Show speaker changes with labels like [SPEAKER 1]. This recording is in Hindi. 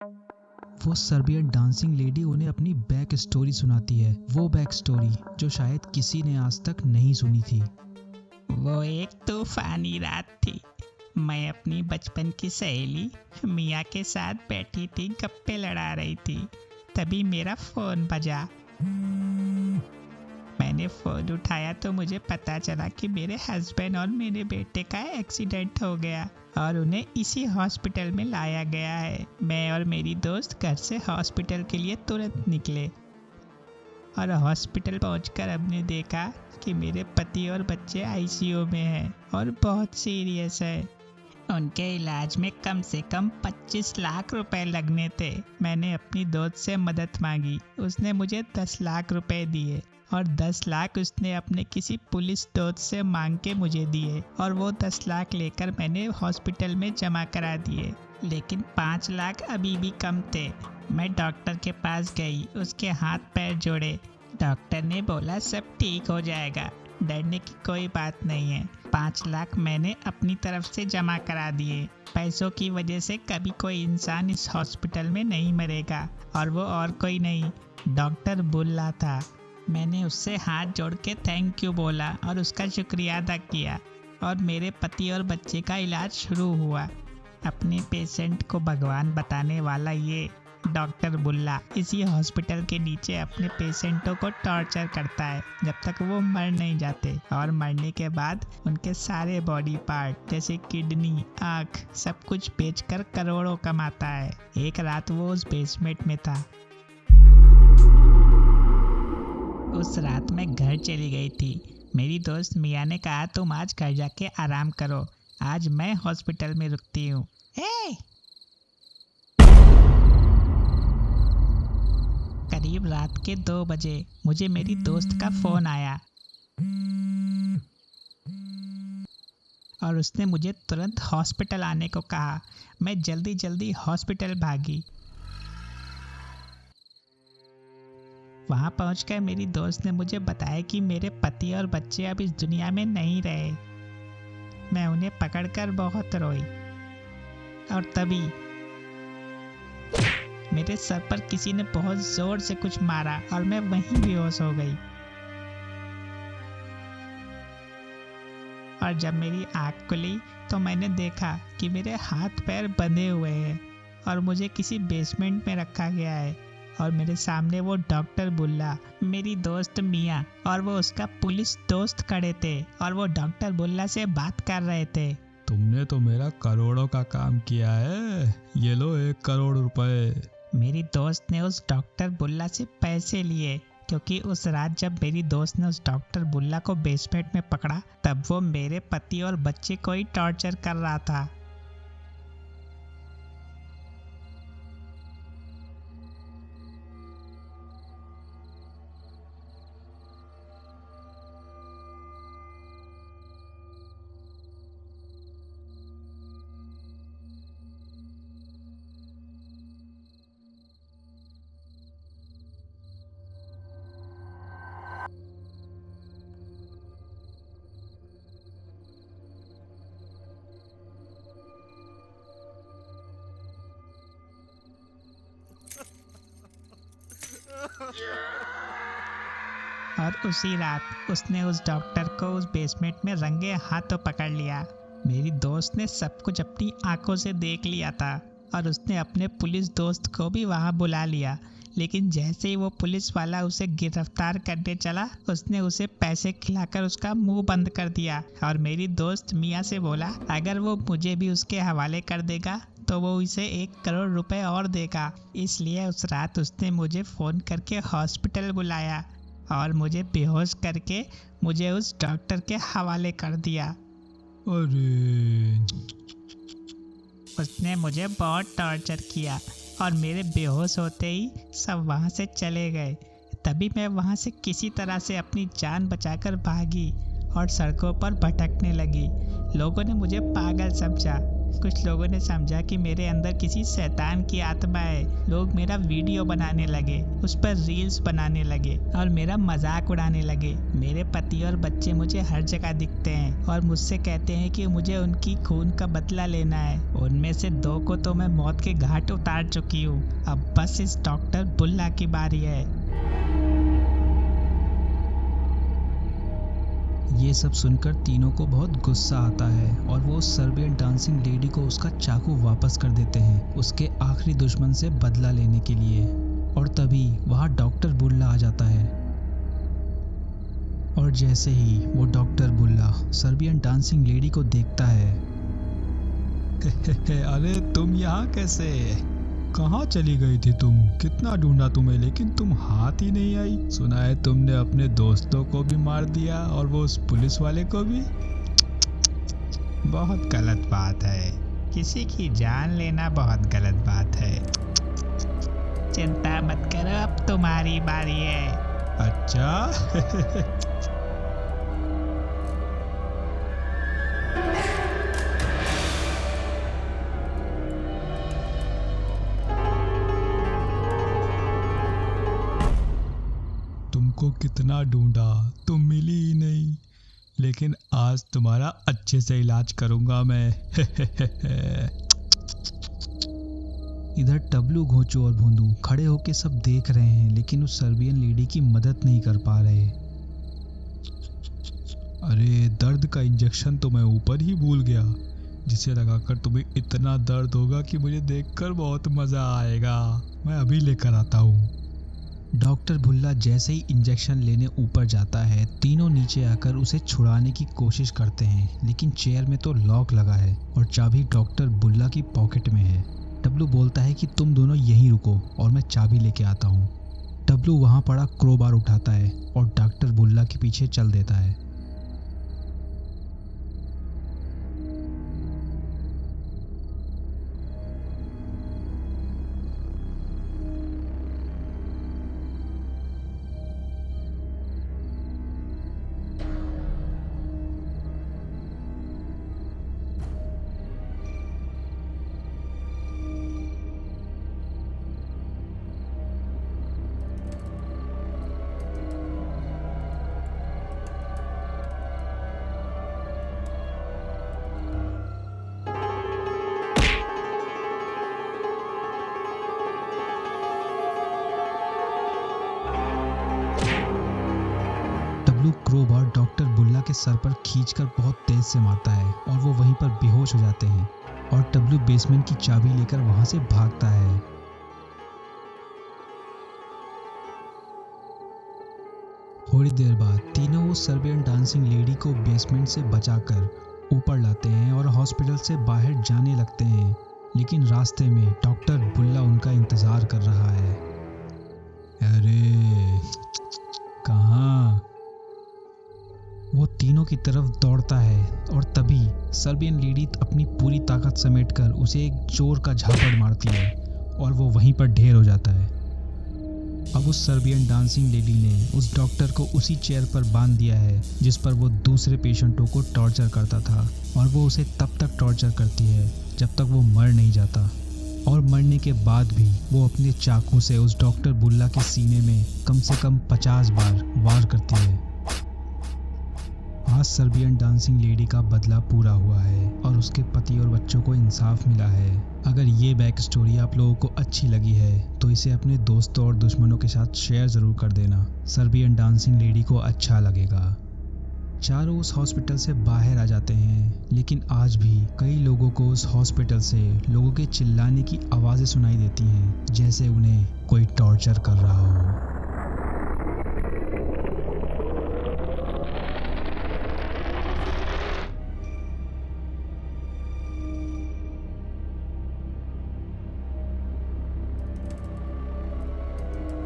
[SPEAKER 1] वो सर्बियन डांसिंग लेडी उन्हें अपनी बैक स्टोरी सुनाती है, वो बैक स्टोरी जो शायद किसी ने आज तक नहीं सुनी थी।
[SPEAKER 2] वो एक तूफानी रात थी। मैं अपनी बचपन की सहेली मिया के साथ बैठी थी, गप्पे लड़ा रही थी। तभी मेरा फोन बजा। मैंने फोन उठाया तो मुझे पता चला कि मेरे हस्बैंड और मेरे बेटे का एक्सीडेंट हो गया और उन्हें इसी हॉस्पिटल में लाया गया है। मैं और मेरी दोस्त घर से हॉस्पिटल के लिए तुरंत निकले और हॉस्पिटल पहुंचकर हमने देखा कि मेरे पति और बच्चे आईसीयू में हैं और बहुत सीरियस है। उनके इलाज में कम से कम 25 लाख रुपए लगने थे। मैंने अपनी दोस्त से मदद मांगी, उसने मुझे 10 लाख रुपए दिए और 10 लाख उसने अपने किसी पुलिस दोस्त से मांग के मुझे दिए और वो 10 लाख लेकर मैंने हॉस्पिटल में जमा करा दिए। लेकिन 5 लाख अभी भी कम थे। मैं डॉक्टर के पास गई, उसके हाथ पैर जोड़े। डॉक्टर ने बोला सब ठीक हो जाएगा, डरने की कोई बात नहीं है। 5 लाख मैंने अपनी तरफ से जमा करा दिए। पैसों की वजह से कभी कोई इंसान इस हॉस्पिटल में नहीं मरेगा और वो और कोई नहीं, डॉक्टर बुल्ला था। मैंने उससे हाथ जोड़ के थैंक यू बोला और उसका शुक्रिया अदा किया और मेरे पति और बच्चे का इलाज शुरू हुआ। अपने पेशेंट को भगवान बताने वाला ये डॉक्टर बुल्ला इसी हॉस्पिटल के नीचे अपने पेशेंटों को टॉर्चर करता है जब तक वो मर नहीं जाते, और मरने के बाद उनके सारे बॉडी पार्ट जैसे किडनी, आँख सब कुछ बेचकर करोड़ों कमाता है। एक रात वो उस बेसमेंट में था। उस रात मैं घर चली गई थी। मेरी दोस्त मिया ने कहा तुम आज घर जाके आराम करो, आज मैं हॉस्पिटल में रुकती हूँ। करीब रात के 2 बजे मुझे मेरी दोस्त का फोन आया और उसने मुझे तुरंत हॉस्पिटल आने को कहा। मैं जल्दी जल्दी हॉस्पिटल भागी। वहां पहुंचकर मेरी दोस्त ने मुझे बताया कि मेरे पति और बच्चे अब इस दुनिया में नहीं रहे। मैं उन्हें पकड़कर बहुत रोई और तभी मेरे सर पर किसी ने बहुत जोर से कुछ मारा और मैं वहीं बेहोश हो गई। और जब मेरी आँख खुली तो मैंने देखा कि मेरे हाथ पैर बंधे हुए हैं और मुझे किसी बेसमेंट में रखा गया है और मेरे सामने वो डॉक्टर बुल्ला, मेरी दोस्त मिया और वो उसका पुलिस दोस्त खड़े थे और वो डॉक्टर बुल्ला से बात कर रहे थे।
[SPEAKER 1] तुमने तो मेरा करोड़ों का काम किया है, ये लो 1 करोड़ रुपए।
[SPEAKER 2] मेरी दोस्त ने उस डॉक्टर बुल्ला से पैसे लिए क्योंकि उस रात जब मेरी दोस्त ने उस डॉक्टर बुल्ला को बेसमेंट में पकड़ा तब वो मेरे पति और बच्चे को ही टॉर्चर कर रहा था। और उसी रात उसने उस डॉक्टर को उस बेसमेंट में रंगे हाथों पकड़ लिया। मेरी दोस्त ने सब कुछ अपनी आंखों से देख लिया था और उसने अपने पुलिस दोस्त को भी वहां बुला लिया। लेकिन जैसे ही वो पुलिस वाला उसे गिरफ्तार करने चला उसने उसे पैसे खिलाकर उसका मुंह बंद कर दिया और मेरी दोस्त मिया से बोला अगर वो मुझे भी उसके हवाले कर देगा तो वो इसे 1 करोड़ रुपए और देगा। इसलिए उस रात उसने मुझे फ़ोन करके हॉस्पिटल बुलाया और मुझे बेहोश करके मुझे उस डॉक्टर के हवाले कर दिया।
[SPEAKER 1] अरे
[SPEAKER 2] उसने मुझे बहुत टॉर्चर किया और मेरे बेहोश होते ही सब वहाँ से चले गए। तभी मैं वहाँ से किसी तरह से अपनी जान बचाकर भागी और सड़कों पर भटकने लगी। लोगों ने मुझे पागल समझा कुछ लोगों ने समझा कि मेरे अंदर किसी शैतान की आत्मा है। लोग मेरा वीडियो बनाने लगे, उस पर रील्स बनाने लगे और मेरा मजाक उड़ाने लगे। मेरे पति और बच्चे मुझे हर जगह दिखते हैं और मुझसे कहते हैं कि मुझे उनकी खून का बदला लेना है। उनमें से 2 को तो मैं मौत के घाट उतार चुकी हूँ। अब बस इस डॉक्टर बुल्ला की बारी है।
[SPEAKER 1] ये सब सुनकर तीनों को बहुत गुस्सा आता है और वो उस सर्बियन डांसिंग लेडी को उसका चाकू वापस कर देते हैं, उसके आखिरी दुश्मन से बदला लेने के लिए। और तभी वहाँ डॉक्टर बुल्ला आ जाता है। और जैसे ही वो डॉक्टर बुल्ला सर्बियन डांसिंग लेडी को देखता है, अरे तुम यहाँ कैसे? कहाँ चली गई थी तुम? कितना ढूंढा तुम्हें, लेकिन तुम हाथ ही नहीं आई। सुना है तुमने अपने दोस्तों को भी मार दिया और वो उस पुलिस वाले को भी।
[SPEAKER 2] बहुत गलत बात है, किसी की जान लेना बहुत गलत बात है। चिंता मत करो, अब तुम्हारी बारी है।
[SPEAKER 1] अच्छा। तुमको कितना ढूंढा, तुम मिली ही नहीं, लेकिन आज तुम्हारा अच्छे से इलाज करूंगा मैं। इधर टबलू, घोंचू और भोंदू खड़े होके सब देख रहे हैं, लेकिन उस सर्बियन लेडी की मदद नहीं कर पा रहे। अरे दर्द का इंजेक्शन तो मैं ऊपर ही भूल गया, जिसे लगाकर तुम्हें इतना दर्द होगा कि मुझे देखकर बहुत मजा आएगा। मैं अभी लेकर आता हूँ। डॉक्टर भुल्ला जैसे ही इंजेक्शन लेने ऊपर जाता है, तीनों नीचे आकर उसे छुड़ाने की कोशिश करते हैं, लेकिन चेयर में तो लॉक लगा है और चाबी डॉक्टर बुल्ला की पॉकेट में है। टबलू बोलता है कि तुम दोनों यहीं रुको और मैं चाबी लेके आता हूँ। टबलू वहाँ पड़ा क्रोबार उठाता है और डॉक्टर बुल्ला के पीछे चल देता है। टबलू क्रोबार डॉक्टर बुल्ला के सर पर खींचकर बहुत तेज से मारता है और वो वहीं पर बेहोश हो जाते हैं और टबलू बेसमेंट की चाबी लेकर वहां से भागता है। थोड़ी देर बाद तीनों उस सर्बियन डांसिंग लेडी को बेसमेंट से बचाकर ऊपर लाते हैं और हॉस्पिटल से बाहर जाने लगते हैं, लेकिन रास्ते में डॉक्टर बुल्ला उनका इंतजार कर रहा है। अरे कहाँ? वो तीनों की तरफ दौड़ता है और तभी सर्बियन लेडी अपनी पूरी ताकत समेटकर उसे एक जोर का झापड़ मारती है और वो वहीं पर ढेर हो जाता है। अब उस सर्बियन डांसिंग लेडी ने उस डॉक्टर को उसी चेयर पर बांध दिया है जिस पर वो दूसरे पेशेंटों को टॉर्चर करता था, और वो उसे तब तक टॉर्चर करती है जब तक वो मर नहीं जाता। और मरने के बाद भी वो अपने चाकू से उस डॉक्टर बुल्ला के सीने में कम से कम 50 बार वार करती है। आज सर्बियन डांसिंग लेडी का बदला पूरा हुआ है और उसके पति और बच्चों को इंसाफ मिला है। अगर ये बैक स्टोरी आप लोगों को अच्छी लगी है तो इसे अपने दोस्तों और दुश्मनों के साथ शेयर ज़रूर कर देना। सर्बियन डांसिंग लेडी को अच्छा लगेगा। चारों उस हॉस्पिटल से बाहर आ जाते हैं, लेकिन आज भी कई लोगों को उस हॉस्पिटल से लोगों के चिल्लाने की आवाज़ें सुनाई देती हैं, जैसे उन्हें कोई टॉर्चर कर रहा हो।